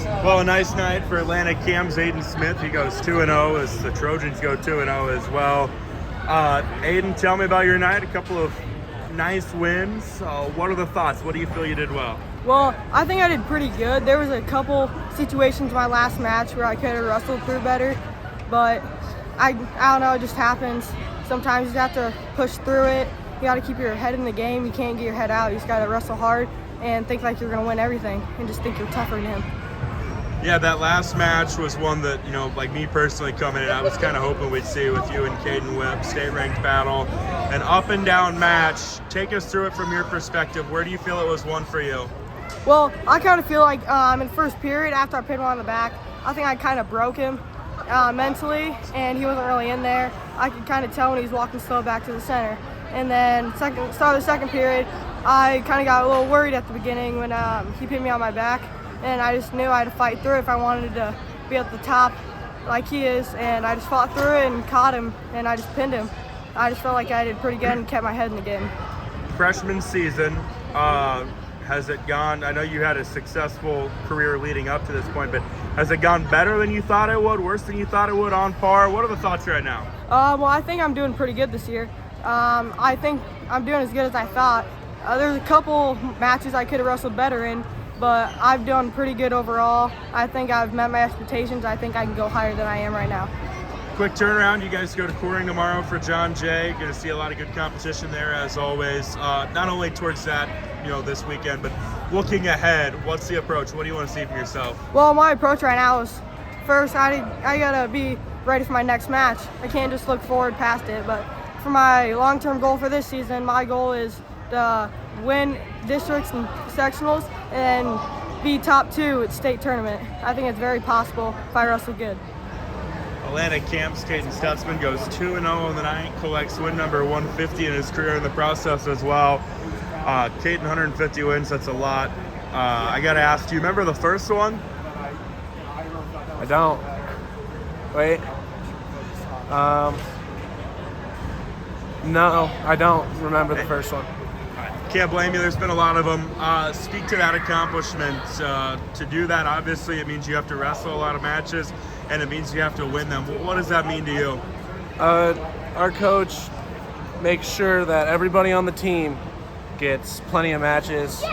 Well, a nice night for Atlanta Cam's Aiden Smith. He goes 2-0 as the Trojans go 2-0 as well. Aiden, tell me about your night. A couple of nice wins. What are the thoughts? What do you feel you did well? Well, I think I did pretty good. There was a couple situations in my last match where I could have wrestled through better, but I don't know, it just happens. Sometimes you have to push through it. You got to keep your head in the game. You can't get your head out. You just got to wrestle hard and think like you're going to win everything and just think you're tougher than him. Yeah, that last match was one that, like me personally coming in, I was kind of hoping we'd see with you and Caden Whip, state-ranked battle, an up-and-down match. Take us through it from your perspective. Where do you feel it was won for you? Well, I kind of feel like in the first period, after I pinned him on the back, I think I kind of broke him mentally, and he wasn't really in there. I could kind of tell when he was walking slow back to the center. And then start of the second period, I kind of got a little worried at the beginning when he pinned me on my back. And I just knew I had to fight through it if I wanted to be at the top like he is. And I just fought through it and caught him, and I just pinned him. I just felt like I did pretty good and kept my head in the game. Freshman season, has it gone? I know you had a successful career leading up to this point, but has it gone better than you thought it would, worse than you thought it would, on par? What are the thoughts right now? Well, I think I'm doing pretty good this year. I think I'm doing as good as I thought. There's a couple matches I could have wrestled better in, but I've done pretty good overall. I think I've met my expectations. I think I can go higher than I am right now. Quick turnaround. You guys go to Coring tomorrow for John Jay. Going to see a lot of good competition there as always. Not only towards that, this weekend, but looking ahead, what's the approach? What do you want to see from yourself? Well, my approach right now is first I gotta be ready for my next match. I can't just look forward past it, but for my long-term goal for this season, my goal is to win districts and sectionals and be top 2 at state tournament. I think it's very possible if I wrestle good. Atlanta Camp's Caden Stutzman goes 2-0 on the night, collects win number 150 in his career in the process as well. Caden, 150 wins, that's a lot. I got to ask, do you remember the first one? I don't. Wait. No, I don't remember the first one. Can't blame you. There's been a lot of them. Speak to that accomplishment. To do that, obviously, it means you have to wrestle a lot of matches, and it means you have to win them. What does that mean to you? Our coach makes sure that everybody on the team gets plenty of matches.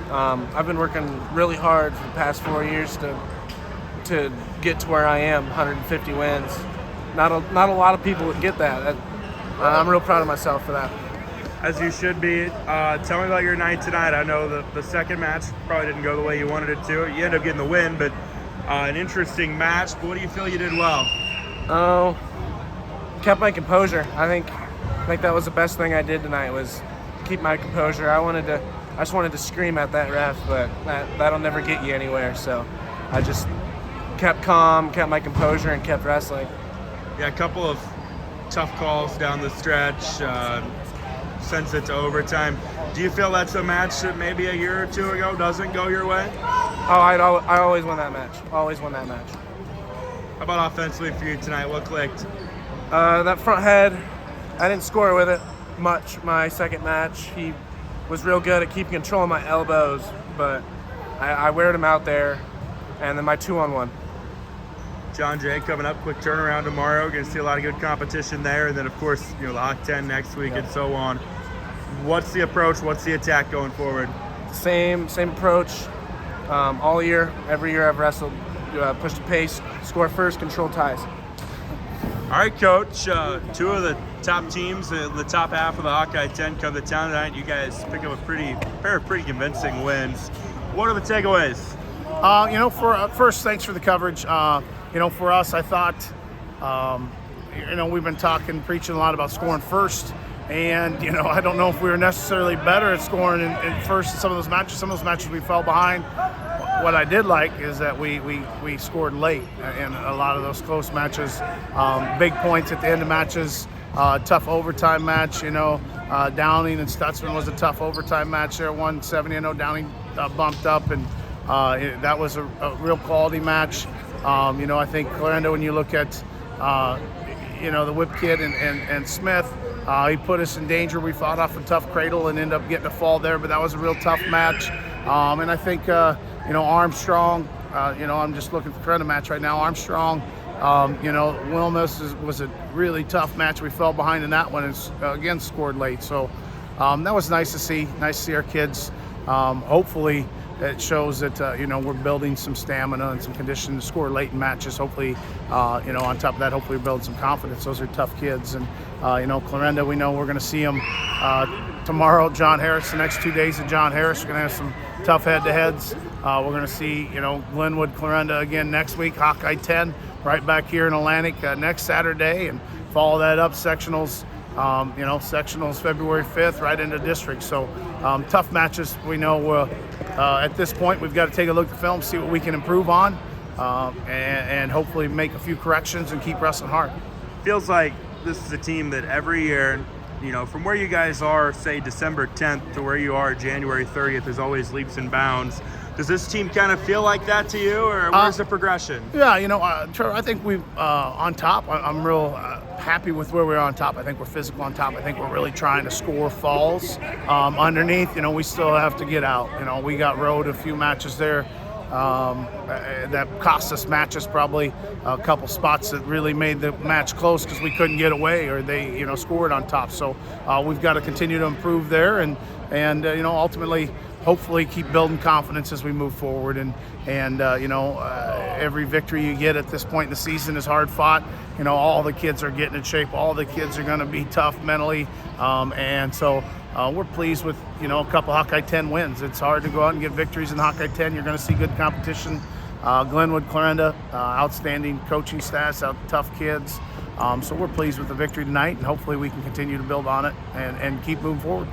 I've been working really hard for the past 4 years to get to where I am, 150 wins. Not a lot of people would get that. I'm real proud of myself for that. As you should be. Tell me about your night tonight. I know the second match probably didn't go the way you wanted it to. You ended up getting the win, but an interesting match. But what do you feel you did well? Oh, kept my composure. I think that was the best thing I did tonight was keep my composure. I just wanted to scream at that ref, but that'll never get you anywhere. So I just kept calm, kept my composure, and kept wrestling. Yeah, a couple of tough calls down the stretch. Sends it to overtime. Do you feel that's a match that maybe a year or two ago doesn't go your way? Oh, I always win that match. Always win that match. How about offensively for you tonight? What clicked? That front head, I didn't score with it much my second match. He was real good at keeping control of my elbows, but I weared him out there. And then my 2-on-1. John Jay coming up, quick turnaround tomorrow. Going to see a lot of good competition there. And then, of course, the Hot 10 next week and so on. What's the approach? What's the attack going forward? Same approach all year. Every year I've wrestled, push the pace, score first, control ties. All right, Coach. 2 of the top teams, the top half of the Hawkeye 10 come to town tonight. You guys pick up a pair of pretty convincing wins. What are the takeaways? First, thanks for the coverage. For us, I thought, we've been preaching a lot about scoring first. And, I don't know if we were necessarily better at scoring in first in some of those matches. Some of those matches we fell behind. What I did like is that we scored late in a lot of those close matches. Big points at the end of matches. Tough overtime match, Downing and Stutzman was a tough overtime match there. 170, Downing bumped up, and that was a real quality match. I think Clarendon, when you look at, the Whip kid and Smith, he put us in danger. We fought off a tough cradle and ended up getting a fall there, but that was a real tough match. And I think, Armstrong, I'm just looking for a match right now. Armstrong, Wilmus was a really tough match. We fell behind in that one and again scored late. So that was nice to see. Nice to see our kids. Hopefully it shows that we're building some stamina and some condition to score late in matches. Hopefully, on top of that, hopefully we're building some confidence. Those are tough kids. And Clarinda, we know we're going to see them tomorrow. John Harris, the next 2 days at John Harris, we're going to have some tough head-to-heads. We're going to see Glenwood, Clarinda again next week. Hawkeye 10 right back here in Atlantic next Saturday, and follow that up sectionals. Sectionals February 5th right into district. So tough matches. We know at this point we've got to take a look at the film, see what we can improve on, and hopefully make a few corrections and keep wrestling hard. Feels like this is a team that every year, from where you guys are, say December 10th to where you are January 30th, there's always leaps and bounds. Does this team kind of feel like that to you, or where's the progression? Yeah, Trevor, I think we've on top. I'm real happy with where we're on top. I think we're physical on top. I think we're really trying to score falls underneath. We still have to get out. We got rode a few matches there that cost us matches, probably a couple spots that really made the match close because we couldn't get away, or they scored on top. So we've got to continue to improve there, and ultimately, hopefully keep building confidence as we move forward. And every victory you get at this point in the season is hard fought. All the kids are getting in shape. All the kids are going to be tough mentally. And so we're pleased with, a couple Hawkeye 10 wins. It's hard to go out and get victories in Hawkeye 10. You're going to see good competition. Glenwood, Clarinda, outstanding coaching staffs, tough kids. So we're pleased with the victory tonight, and hopefully we can continue to build on it and keep moving forward.